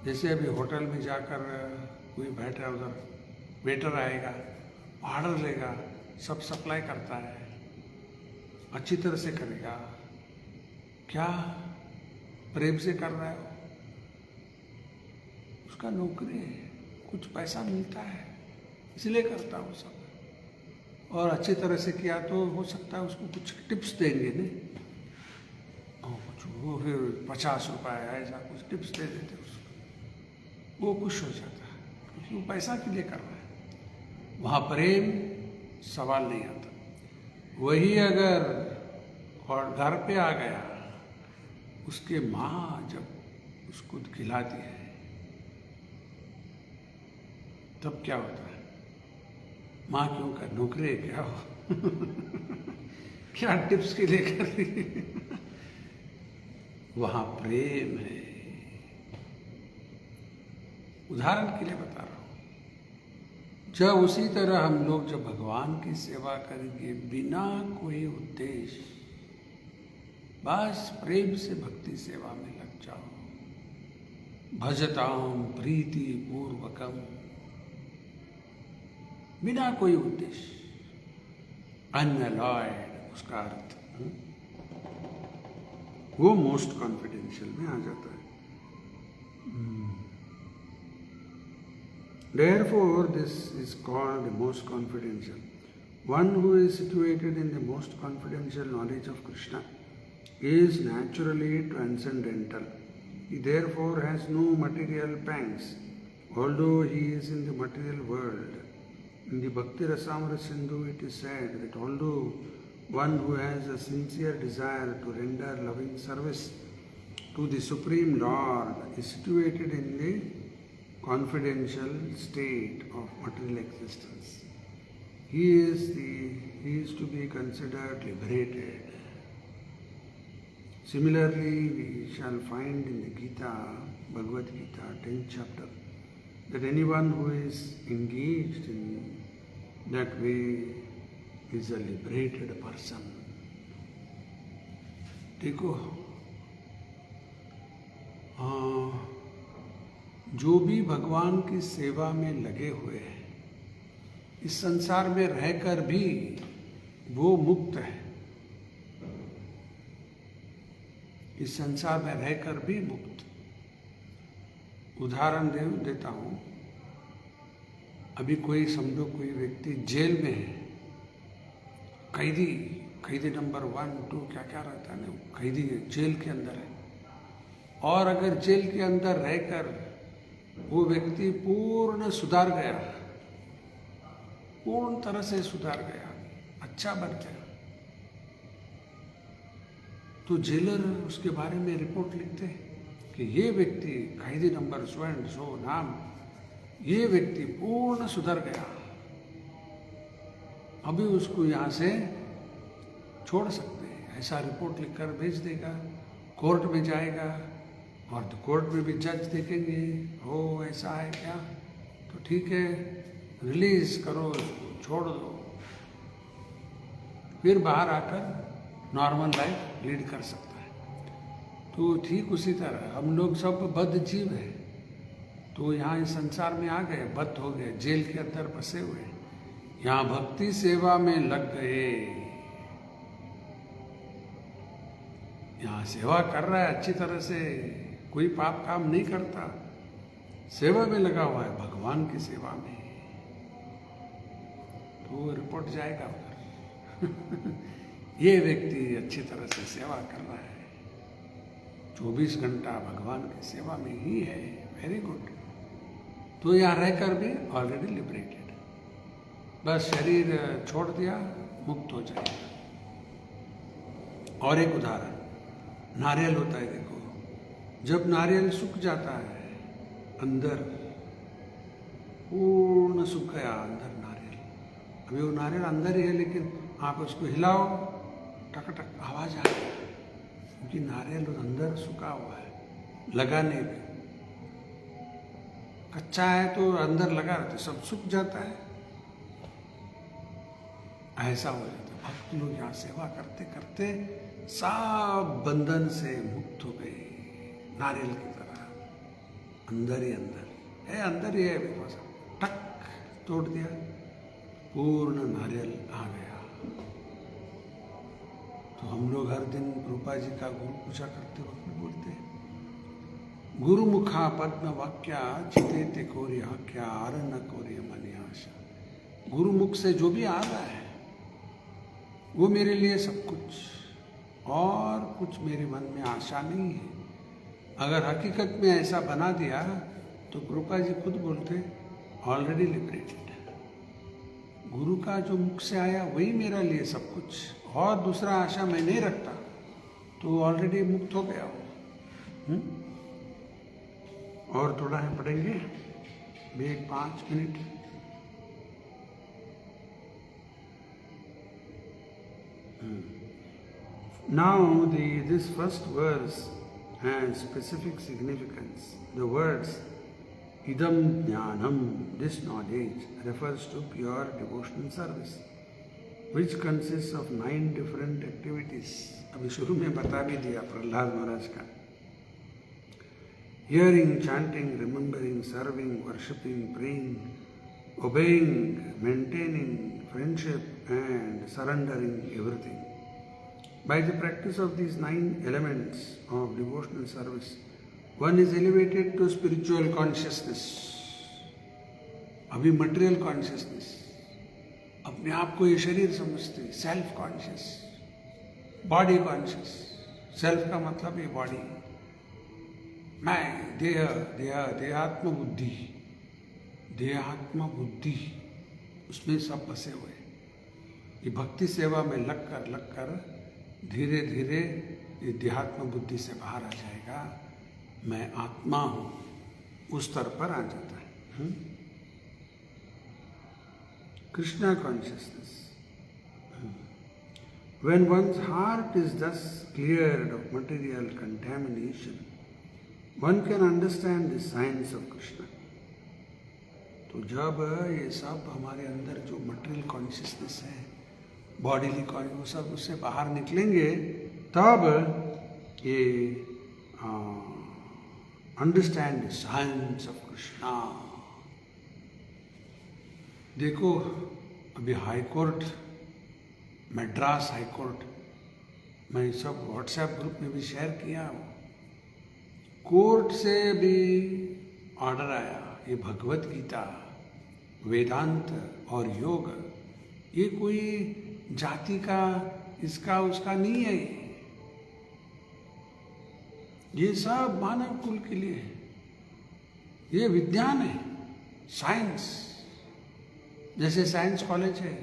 जैसे अभी होटल में जाकर कोई बैठा, उधर वेटर आएगा, ऑर्डर लेगा, सब सप्लाई करता है, अच्छी तरह से करेगा, क्या प्रेम से कर रहा है, उसका नौकरी है, कुछ पैसा मिलता है इसलिए करता है वो सब। और अच्छी तरह से किया तो हो सकता है उसको कुछ टिप्स देंगे, नहीं कुछ वो फिर 50 रुपये ऐसा कुछ टिप्स दे देते उसको, वो खुश हो जाता है क्योंकि वो पैसा के लिए कर रहा है। वहाँ प्रेम सवाल नहीं आता। वही अगर और घर पे आ गया, उसके माँ जब उसको खिलाती है तब क्या होता है, माँ क्यों कर, नौकरी है क्या हो क्या टिप्स के लिए कर रही वहाँ प्रेम है। उदाहरण के लिए बता रहा हूँ। जब उसी तरह हम लोग जब भगवान की सेवा करेंगे बिना कोई उद्देश्य, बस प्रेम से भक्ति सेवा में लग जाओ, भजताम प्रीति पूर्वकम, बिना कोई उद्देश्य, अनअलॉयड उसका अर्थ, वो मोस्ट कॉन्फिडेंशियल में आ जाता है। Therefore, this is called the most confidential. One who is situated in the most confidential knowledge of Krishna is naturally transcendental. He therefore has no material pangs, although he is in the material world. In the Bhakti Rasamrita Sindhu it is said that although one who has a sincere desire to render loving service to the Supreme Lord is situated in the confidential state of material existence. He is to be considered liberated. Similarly, we shall find in the Gita, Bhagavad Gita, 10th chapter, that anyone who is engaged in that way is a liberated person. देखो, जो भी भगवान की सेवा में लगे हुए हैं, इस संसार में रहकर भी वो मुक्त है। इस संसार में रहकर भी मुक्त। उदाहरण देता हूँ। अभी कोई समझो कोई व्यक्ति जेल में है, कैदी नंबर 1, 2 क्या क्या रहता है ना, कैदी जेल के अंदर है। और अगर जेल के अंदर रहकर वो व्यक्ति पूर्ण सुधार गया, पूर्ण तरह से सुधार गया, अच्छा बन गया, तो जेलर उसके बारे में रिपोर्ट लिखते कि ये व्यक्ति कैदी नंबर सो नाम, ये व्यक्ति पूर्ण सुधर गया, अभी उसको यहाँ से छोड़ सकते हैं। ऐसा रिपोर्ट लिखकर भेज देगा, कोर्ट में जाएगा और तो कोर्ट में भी जज देखेंगे, हो ऐसा है क्या, तो ठीक है रिलीज करो, छोड़ दो, फिर बाहर आकर नॉर्मल लाइफ लीड कर सकता है। तो ठीक उसी तरह हम लोग सब बद्ध जीव हैं, तो यहाँ इस संसार में आ गए, बद्ध हो गए, जेल के अंदर फंसे हुए, यहाँ भक्ति सेवा में लग गए, यहाँ सेवा कर रहा है अच्छी तरह से, कोई पाप काम नहीं करता, सेवा में लगा हुआ है, भगवान की सेवा में, तो रिपोर्ट जाएगा उधर ये व्यक्ति अच्छी तरह से सेवा कर रहा है, 24 घंटा भगवान की सेवा में ही है, वेरी गुड। तो यहाँ रहकर भी ऑलरेडी लिबरेटेड, बस शरीर छोड़ दिया, मुक्त हो जाएगा। और एक उदाहरण, नारियल होता है, देखो, जब नारियल सूख जाता है अंदर, पूर्ण सूख गया अंदर नारियल, अभी वो नारियल अंदर ही है, लेकिन आप उसको हिलाओ, टक टक आवाज आ रही, क्योंकि नारियल अंदर सूखा हुआ है, लगा नहीं भी। कच्चा है तो अंदर लगा रहता, सब सूख जाता है, ऐसा हो जाता है। भक्त लोग यहाँ सेवा करते करते सब बंधन से मुक्त हो गए, नारियल की तरह, अंदर ही अंदर ही है, टक तोड़ दिया, पूर्ण नारियल आ गया। तो हम लोग हर दिन रूपा जी का गुरु पूजा करते वक्त बोलते हैं, गुरु मुखा पद्म वाक्या चिते ते कोरिया क्या आर न कोरिया मनी आशा। गुरु मुख से जो भी आ रहा है वो मेरे लिए सब कुछ, और कुछ मेरे मन में आशा नहीं है। अगर हकीकत में ऐसा बना दिया तो कृपा जी खुद बोलते ऑलरेडी लिबरेटेड, गुरु का जो मुख से आया वही मेरा लिए सब कुछ, और दूसरा आशा मैं नहीं रखता, तो ऑलरेडी मुक्त हो गया हो। और थोड़ा है पढ़ेंगे, एक 5 minute. Now this first verse has specific significance. The words idam jnanam, this knowledge, refers to pure devotional service, which consists of 9 different activities. अभी शुरू में बता भी दिया प्रहलाद महाराज का, hearing, chanting, remembering, serving, worshipping, praying, obeying, maintaining friendship, and surrendering everything. By the practice of these 9 elements of devotional service, one is elevated to spiritual consciousness. अभी material consciousness, अपने आप को ये शरीर समझते, self conscious, body conscious. Self का मतलब ये बॉडी, मैं, देहात्म बुद्धि, उसमें सब बसे हुए। ये भक्ति सेवा में लगकर धीरे धीरे ये देहात्म बुद्धि से बाहर आ जाएगा, मैं आत्मा हूं, उस स्तर पर आ जाता है। Krishna consciousness. When one's heart is thus cleared of material contamination, one can understand the science of Krishna. तो जब ये सब हमारे अंदर जो मटेरियल कॉन्शियसनेस है, बॉडीली कॉन्शियस, वो सब उससे बाहर निकलेंगे, तब ये understand the science of Krishna. देखो अभी high court, Madras high court, मैं सब व्हाट्सएप ग्रुप में भी शेयर किया, कोर्ट से भी ऑर्डर आया, ये भगवत गीता, वेदांत और योग, ये कोई जाति का इसका उसका नहीं है, ये सब मानव कुल के लिए है, ये विज्ञान है, साइंस। जैसे साइंस कॉलेज है,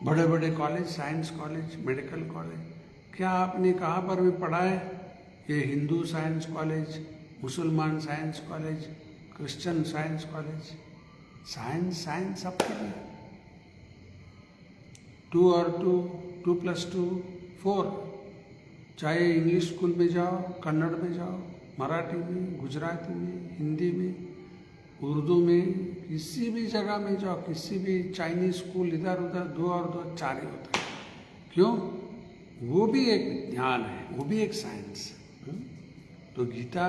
बड़े बड़े college, science college, medical college, क्या आपने कहाँ पर भी पढ़ा है? ये हिंदू साइंस कॉलेज, मुसलमान science college, Christian science college, science science सबके लिए। 2 और 2 + 2 4। चाहे इंग्लिश स्कूल में जाओ, कन्नड़ में जाओ, मराठी में, गुजराती में, हिंदी में, उर्दू में, किसी भी जगह में जाओ, किसी भी चाइनीज स्कूल, इधर उधर 2 और 2 4 ही होता है। क्यों? वो भी एक विज्ञान है, वो भी एक साइंस है। तो गीता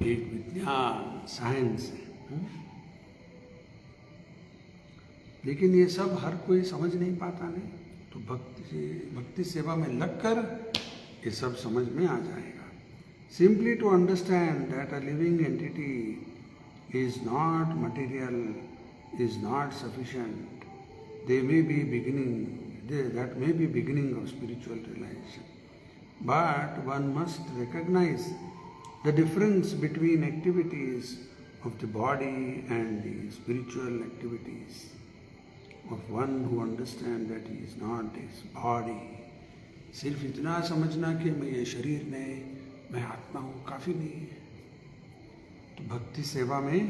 एक विज्ञान, साइंस है। लेकिन ये सब हर कोई समझ नहीं पाता, नहीं तो भक्ति सेवा में लगकर ये सब समझ में आ जाएगा। Simply to understand that a living entity is not material, is not sufficient. They may be beginning, that may be beginning of spiritual realization. But one must recognize the difference between activities of the body and the spiritual activities of one who understands that he is not his body. सिर्फ इतना समझना कि मैं ये शरीर नहीं, मैं आत्मा हूँ, काफ़ी नहीं है। तो भक्ति सेवा में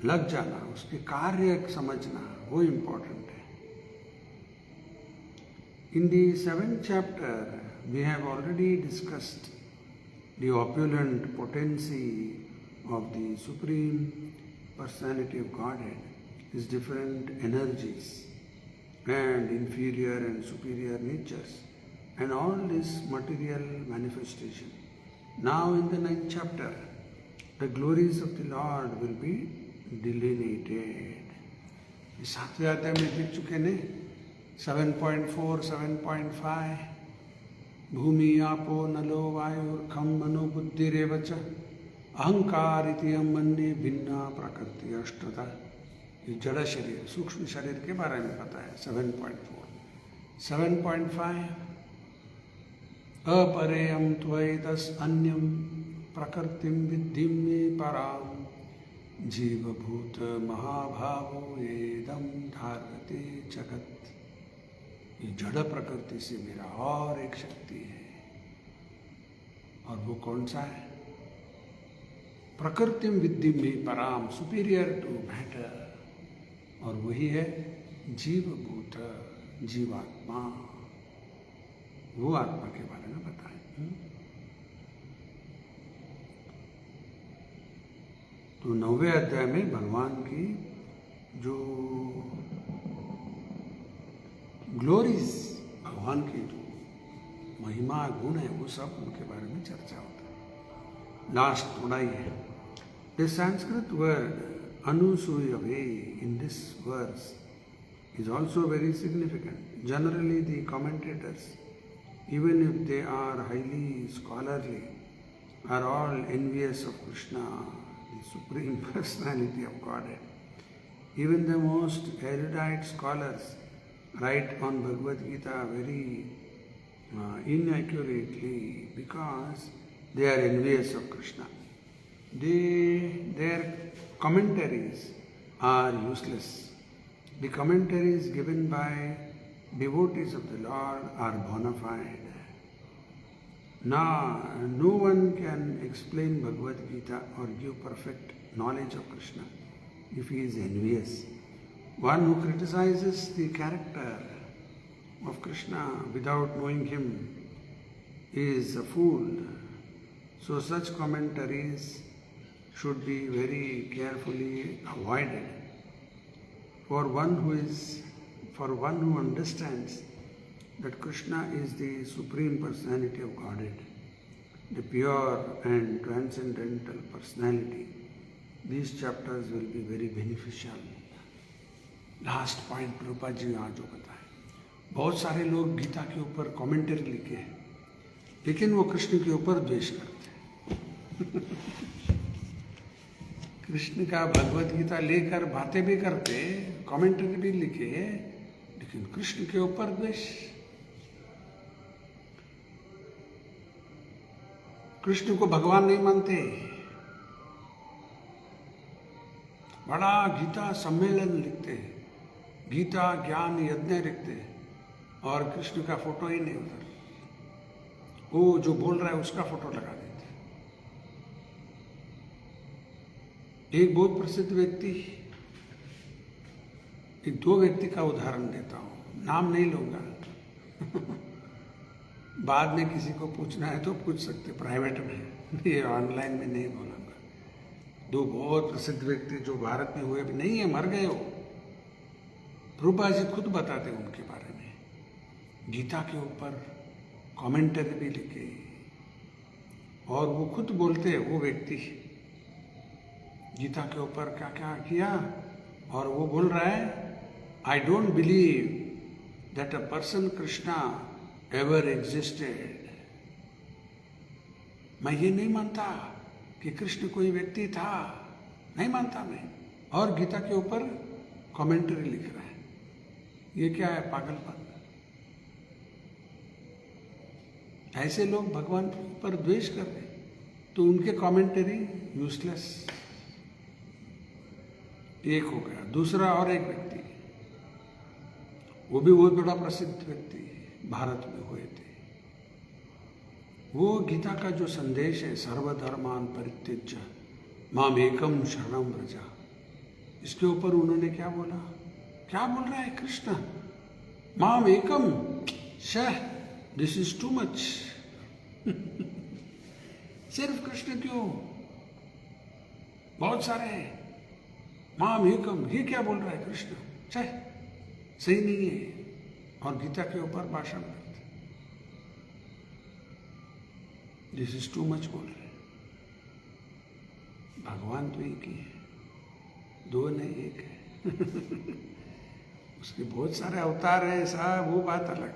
लग जाना, उसके कार्य समझना, वो इम्पोर्टेंट है। इन दी 7th chapter we have already discussed the opulent potency of the Supreme Personality of Godhead, his different energies and inferior and superior natures, and all this material manifestation. Now in the 9th chapter, the glories of the Lord will be delineated. 7वें अध्याय में देख चुके ने 7.4, 7.5, भूमि आपो नलो वायुर्खम मनो बुद्धिरेव च अहंकार इति मन्ये भिन्ना प्रकृति अष्टधा। ये जड़ शरीर, सूक्ष्म शरीर के बारे में पता है। 7.4, 7.5, अपरेयम त्वयिदस् अन्यम प्रकृतिम विद्धि में पराम जीवभूत महाभावो येदम धारते जगत। ये जड़ प्रकृति से मेरा और एक शक्ति है, और वो कौन सा है? प्रकृतिम विद्धि में पराम, सुपीरियर टू मैटर, और वही है जीवभूत, जीवात्मा। वो आत्मा के बारे में बताएं। तो 9वें अध्याय में भगवान की जो ग्लोरीज, भगवान की जो महिमा गुण है, वो सब उनके बारे में चर्चा होता है। लास्ट थोड़ा ही है। द संस्कृत वर्ड अनुसूयवे in this verse is also very significant. Generally the commentators, even if they are highly scholarly, are all envious of Krishna, the Supreme Personality of Godhead. Even the most erudite scholars write on Bhagavad Gita very inaccurately because they are envious of Krishna. Their commentaries are useless. The commentaries given by devotees of the Lord are bona fide. Now, no one can explain Bhagavad Gita or give perfect knowledge of Krishna if he is envious. One who criticizes the character of Krishna without knowing him is a fool. So such commentaries should be very carefully avoided. For one who understands that Krishna is the Supreme Personality of Godhead, the pure and transcendental personality, these chapters will be very beneficial. Last point Prabhupada ji यहाँ जो बताए, बहुत सारे लोग गीता के ऊपर commentary लिखे हैं, लेकिन वो कृष्ण के ऊपर द्वेष करते हैं। कृष्ण का भगवत गीता लेकर बातें भी करते, कमेंटरी भी लिखे, लेकिन कृष्ण के ऊपर द्वेष। कृष्ण को भगवान नहीं मानते। बड़ा गीता सम्मेलन लिखते हैं, गीता ज्ञान यज्ञ लिखते हैं, और कृष्ण का फोटो ही नहीं उधर, वो जो बोल रहा है उसका फोटो लगा देते हैं। एक बहुत प्रसिद्ध व्यक्ति, एक दो व्यक्ति का उदाहरण देता हूं, नाम नहीं लूंगा। बाद में किसी को पूछना है तो पूछ सकते प्राइवेट में, ये ऑनलाइन में नहीं बोलूंगा। दो बहुत प्रसिद्ध व्यक्ति जो भारत में हुए भी नहीं है, मर गए हो। प्रभुपाद जी खुद बताते हैं उनके बारे में, गीता के ऊपर कमेंटरी भी लिखे, और वो खुद बोलते हैं, वो व्यक्ति गीता के ऊपर क्या क्या किया, और वो बोल रहा है, I don't believe that a person Krishna ever existed. मैं ये नहीं मानता कि कृष्ण कोई व्यक्ति था, नहीं मानता मैं, और गीता के ऊपर कमेंटरी लिख रहा है। ये क्या है, पागलपन। ऐसे लोग भगवान के ऊपर द्वेष कर रहे, तो उनके कमेंटरी यूजलेस। एक हो गया। दूसरा और एक व्यक्ति, वो भी बहुत बड़ा प्रसिद्ध व्यक्ति भारत में हुए थे। वो गीता का जो संदेश है, सर्वधर्मान परित्यज्य माम एकम शरणम व्रज, इसके ऊपर उन्होंने क्या बोला, क्या बोल रहा है कृष्ण, माम एकम, शह, दिस इज टू मच। सिर्फ कृष्ण क्यों, बहुत सारे हैं, माम एकम, ये क्या बोल रहा है कृष्ण, शह, सही नहीं है। और गीता के ऊपर भाषण करते, दिस इज टू मच बोल रहे। भगवान तो एक ही है, दो नहीं एक है। उसके बहुत सारे अवतार हैं साहब, वो बात अलग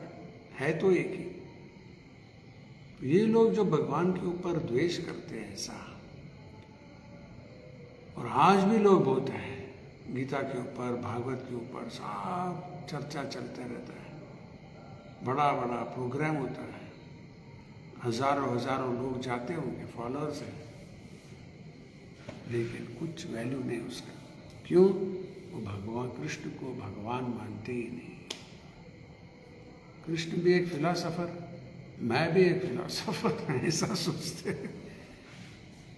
है, तो एक ही। ये लोग जो भगवान के ऊपर द्वेष करते हैं ऐसा, और आज भी लोग बहुत हैं गीता के ऊपर, भागवत के ऊपर, सब चर्चा चलते रहता है, बड़ा बड़ा प्रोग्राम होता है, हजारों हजारों लोग जाते होंगे, फॉलोअर्स हैं, लेकिन कुछ वैल्यू नहीं उसका। क्यों? वो भगवान कृष्ण को भगवान मानते ही नहीं। कृष्ण भी एक फिलोसोफर, मैं भी एक फिलोसोफर, ऐसा सोचते हैं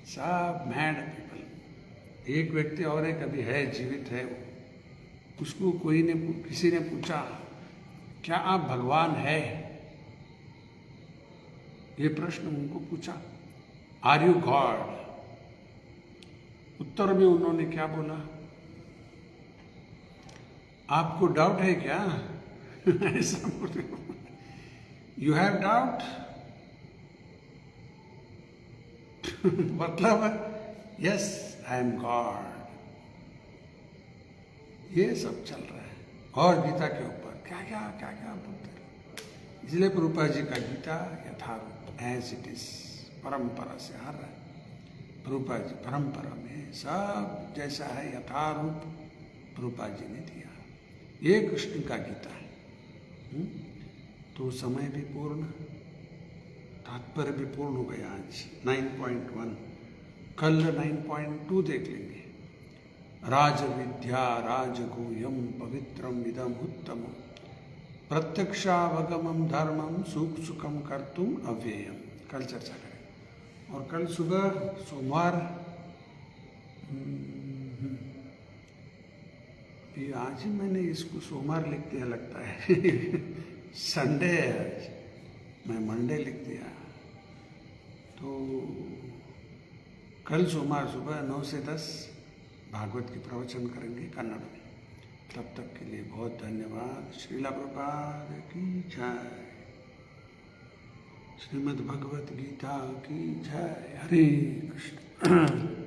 सब मैड पीपल। एक व्यक्ति और एक अभी है, जीवित है, उसको कोई ने, किसी ने पूछा, क्या आप भगवान है? ये प्रश्न उनको पूछा, आर यू गॉड? उत्तर में उन्होंने क्या बोला, आपको डाउट है क्या? ऐसा बोले, यू हैव डाउट? मतलब यस आई एम गॉड। ये सब चल रहा है, और गीता के ऊपर क्या क्या क्या क्या बोलते हैं। इसलिए प्रभुपाद जी का गीता यथारूप, एज इट इज, परंपरा से आ रहा है। प्रभुपाद जी परंपरा में सब जैसा है यथारूप प्रभुपाद जी ने दिया। ये कृष्ण का गीता है। तो समय भी पूर्ण, तात्पर्य भी पूर्ण हो गया। आज 9.1, कल 9.2 देख लेंगे। राजविद्या राजगुह्यम पवित्रम इदम उत्तम प्रत्यक्षावगमम धर्मम सुख सुखम कर्तुम अव्ययम। कल चर्चा करें। और कल सुबह सोमवार, आज ही मैंने इसको सोमवार लिख दिया लगता है संडे है आज, मैं मंडे लिख दिया। तो कल सोमवार सुबह 9 से 10 भागवत की प्रवचन करेंगे कन्नड़ में। तब तक के लिए बहुत धन्यवाद। श्रीला प्रभुपाद की जय। श्रीमद् भगवत गीता की जय। हरे कृष्ण।